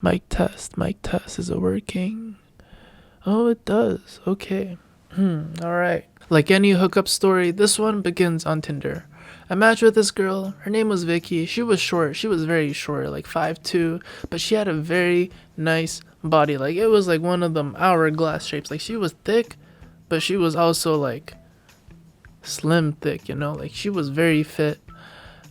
Mic test, is it working? Oh, it does. Okay. Alright. Like any hookup story, this one begins on Tinder. I matched with this girl. Her name was Vicky. She was short. She was very short, like 5'2", but she had a very nice body. Like it was like one of them hourglass shapes. Like she was thick, but she was also like slim thick, you know? Like she was very fit.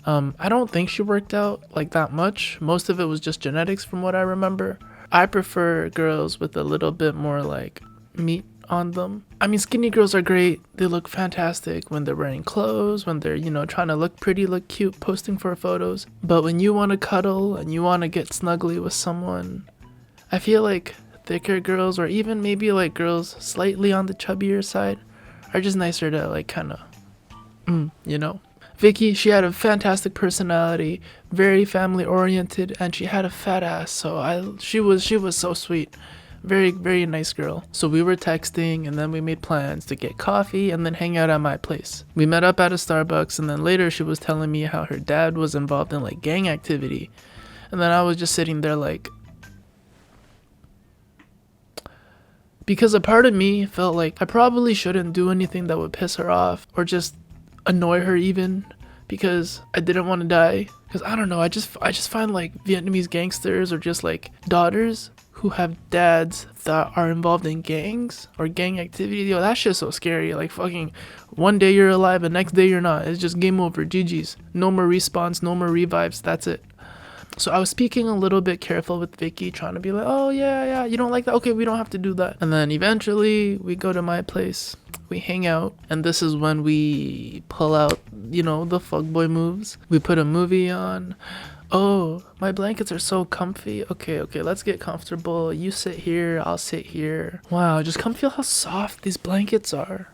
I don't think she worked out like that much. Most of it was just genetics from what I remember. I prefer girls with a little bit more like meat on them. I mean, skinny girls are great. They look fantastic when they're wearing clothes, when they're, trying to look pretty, look cute, posting for photos. But when you want to cuddle and you want to get snuggly with someone, I feel like thicker girls, or even maybe like girls slightly on the chubbier side, are just nicer to like kind of. Vicky, she had a fantastic personality, very family oriented, and she had a fat ass. So she was so sweet. Very, very nice girl. So we were texting, and then we made plans to get coffee and then hang out at my place. We met up at a Starbucks, and then later she was telling me how her dad was involved in like gang activity. And then I was just sitting there like, because a part of me felt like I probably shouldn't do anything that would piss her off or just annoy her even, because I didn't want to die. Because I don't know, I just find like Vietnamese gangsters or just like daughters who have dads that are involved in gangs or gang activity. Yo, that shit's so scary. Like fucking one day you're alive and next day you're not. It's just game over. GG's. No more respawns, no more revives. That's it. So I was speaking a little bit careful with Vicky, trying to be like, oh yeah, you don't like that? Okay, we don't have to do that. And then eventually we go to my place, we hang out, and this is when we pull out, the fuckboy moves. We put a movie on. Oh, my blankets are so comfy. Okay, let's get comfortable. You sit here, I'll sit here. Wow, just come feel how soft these blankets are.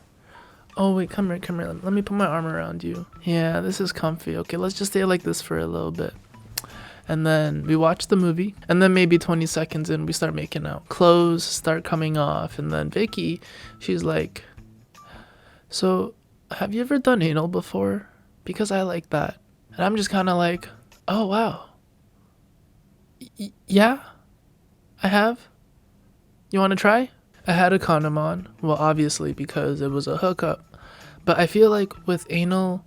Oh wait, come here. Let me put my arm around you. Yeah, this is comfy. Okay, let's just stay like this for a little bit. And then we watch the movie, and then maybe 20 seconds in, we start making out. Clothes start coming off, and then Vicky, she's like, so, have you ever done anal before? Because I like that. And I'm just kind of like, oh wow. Yeah, I have. You want to try? I had a condom on, well obviously because it was a hookup. But I feel like with anal,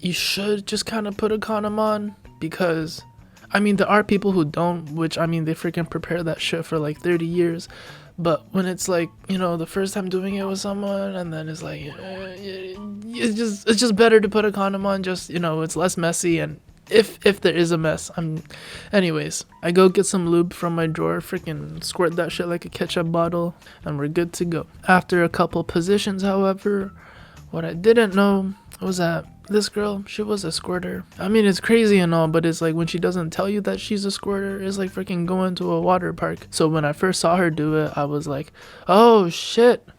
you should just kind of put a condom on, because I mean, there are people who don't, which, I mean, they freaking prepare that shit for like 30 years. But when it's like, the first time doing it with someone, and then it's like, it's just better to put a condom on, just, it's less messy. And if there is a mess, anyways, I go get some lube from my drawer, freaking squirt that shit like a ketchup bottle, and we're good to go. After a couple positions, however, what I didn't know was that this girl, she was a squirter. I mean, it's crazy and all, but it's like when she doesn't tell you that she's a squirter, it's like freaking going to a water park. So when I first saw her do it, I was like, oh shit,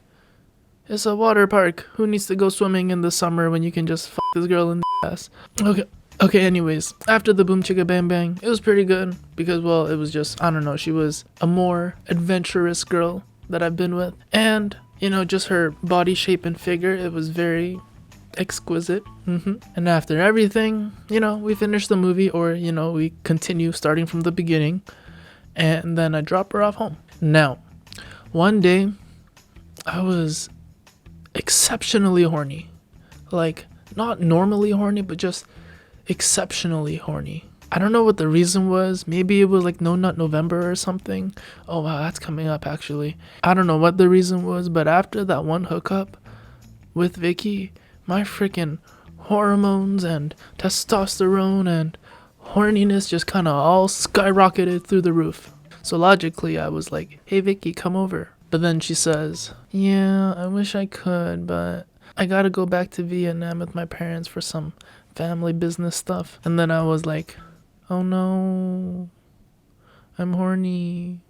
it's a water park. Who needs to go swimming in the summer when you can just fuck this girl in the ass? Okay, anyways, after the boom chicka bang bang, it was pretty good because, well, it was just, I don't know, she was a more adventurous girl that I've been with. And, just her body shape and figure, it was very exquisite. And after everything, we finish the movie, or we continue starting from the beginning, and then I drop her off home. Now, one day I was exceptionally horny, like not normally horny, but just exceptionally horny. I don't know what the reason was. Maybe it was like No Nut November or something. Oh wow, that's coming up actually. I don't know what the reason was, but after that one hookup with Vicky, my freaking hormones and testosterone and horniness just kind of all skyrocketed through the roof. So logically, I was like, hey Vicky, come over. But then she says, yeah, I wish I could, but I gotta go back to Vietnam with my parents for some family business stuff. And then I was like, oh no, I'm horny.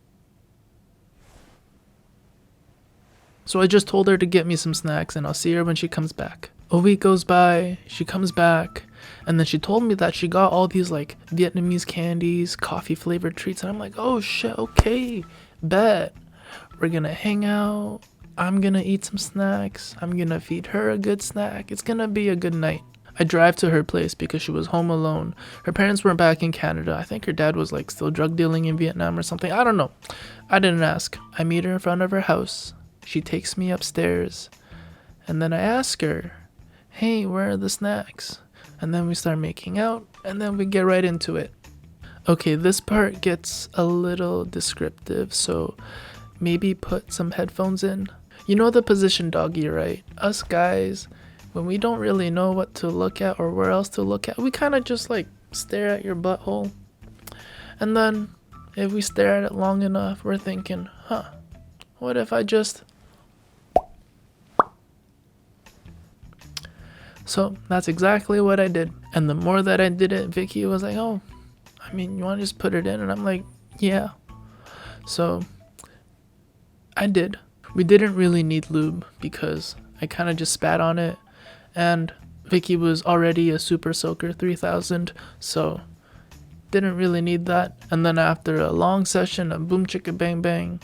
So I just told her to get me some snacks, and I'll see her when she comes back. A week goes by, she comes back, and then she told me that she got all these like Vietnamese candies, coffee flavored treats, and I'm like, oh shit, okay, bet. We're gonna hang out, I'm gonna eat some snacks, I'm gonna feed her a good snack, it's gonna be a good night. I drive to her place because she was home alone. Her parents weren't back in Canada. I think her dad was like still drug dealing in Vietnam or something. I don't know. I didn't ask. I meet her in front of her house. She takes me upstairs. And then I ask her, hey, where are the snacks? And then we start making out. And then we get right into it. Okay, this part gets a little descriptive. So maybe put some headphones in. You know the position doggy, right? Us guys, when we don't really know what to look at or where else to look at, we kind of just like stare at your butthole. And then if we stare at it long enough, we're thinking, what if I just... So that's exactly what I did. And the more that I did it, Vicky was like, oh, I mean, you want to just put it in? And I'm like, yeah. So I did. We didn't really need lube because I kind of just spat on it, and Vicky was already a super soaker 3000, so didn't really need that. And then after a long session of boom chicka bang bang,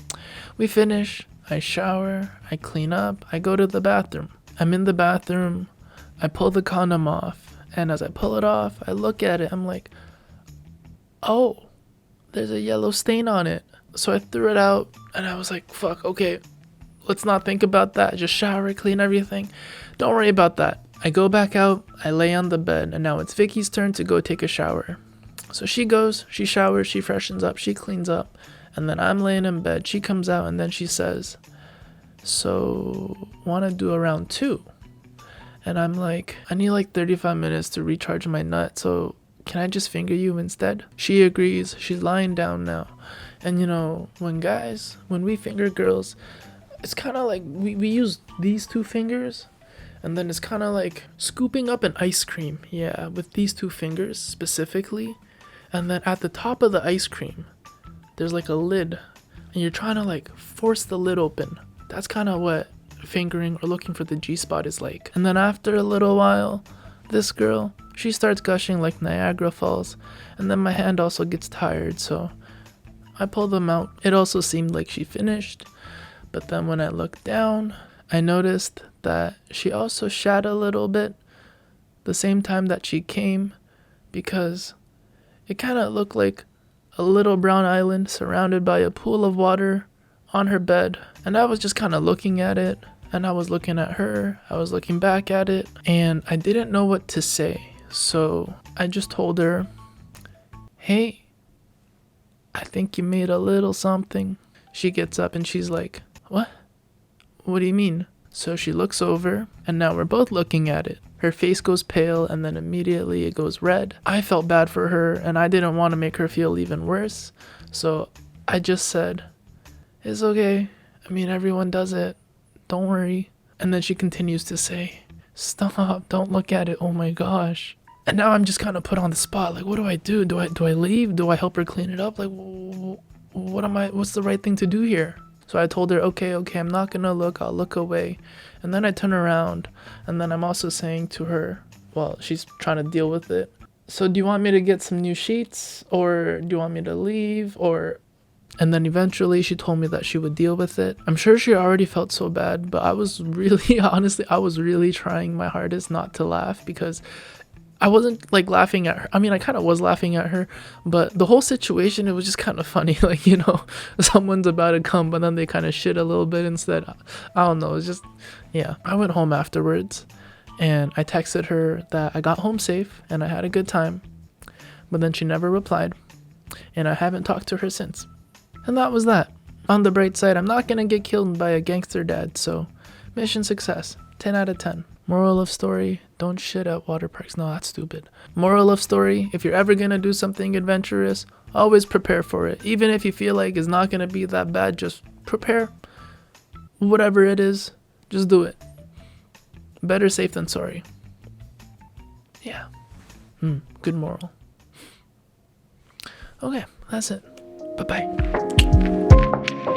we finish. I shower, I clean up, I go to the bathroom. I'm in the bathroom, I pull the condom off, and as I pull it off, I look at it, I'm like, oh, there's a yellow stain on it. So I threw it out, and I was like, fuck, okay, let's not think about that. Just shower, clean everything. Don't worry about that. I go back out, I lay on the bed, and now it's Vicky's turn to go take a shower. So she goes, she showers, she freshens up, she cleans up, and then I'm laying in bed. She comes out, and then she says, so, wanna do a round 2? And I'm like, I need like 35 minutes to recharge my nut, so can I just finger you instead? She agrees. She's lying down now. And you know, when we finger girls, it's kind of like we use these 2 fingers, and then it's kind of like scooping up an ice cream, yeah, with these 2 fingers specifically. And then at the top of the ice cream, there's like a lid, and you're trying to like force the lid open. That's kind of what fingering or looking for the G-spot is like. And then after a little while, this girl, she starts gushing like Niagara Falls, and then my hand also gets tired, so I pull them out. It also seemed like she finished. But then when I looked down, I noticed that she also shat a little bit the same time that she came, because it kind of looked like a little brown island surrounded by a pool of water on her bed. And I was just kind of looking at it, and I was looking at her, I was looking back at it, and I didn't know what to say. So I just told her, hey, I think you made a little something. She gets up and she's like, what? What do you mean? So she looks over, and now we're both looking at it. Her face goes pale, and then immediately it goes red. I felt bad for her, and I didn't want to make her feel even worse. So I just said, it's okay. I mean, everyone does it. Don't worry. And then she continues to say, stop, don't look at it. Oh my gosh. And now I'm just kind of put on the spot. Like, what do I do? Do I leave? Do I help her clean it up? Like, what's the right thing to do here? So I told her, okay, I'm not gonna look, I'll look away. And then I turn around, and then I'm also saying to her, well, she's trying to deal with it, so do you want me to get some new sheets, or do you want me to leave, or... And then eventually she told me that she would deal with it. I'm sure she already felt so bad, but I was really, honestly, I was really trying my hardest not to laugh, because I wasn't like laughing at her. I mean, I kind of was laughing at her, but the whole situation, it was just kind of funny. Like, you know, someone's about to come, but then they kind of shit a little bit instead. I don't know. It's just, yeah. I went home afterwards, and I texted her that I got home safe and I had a good time, but then she never replied, and I haven't talked to her since. And that was that. On the bright side, I'm not gonna get killed by a gangster dad, so mission success. 10 out of 10. Moral of story, don't shit at water parks. No, that's stupid. Moral of story, if you're ever gonna do something adventurous, always prepare for it. Even if you feel like it's not gonna be that bad, just prepare. Whatever it is, just do it. Better safe than sorry. Yeah. Good moral. Okay, that's it. Bye-bye.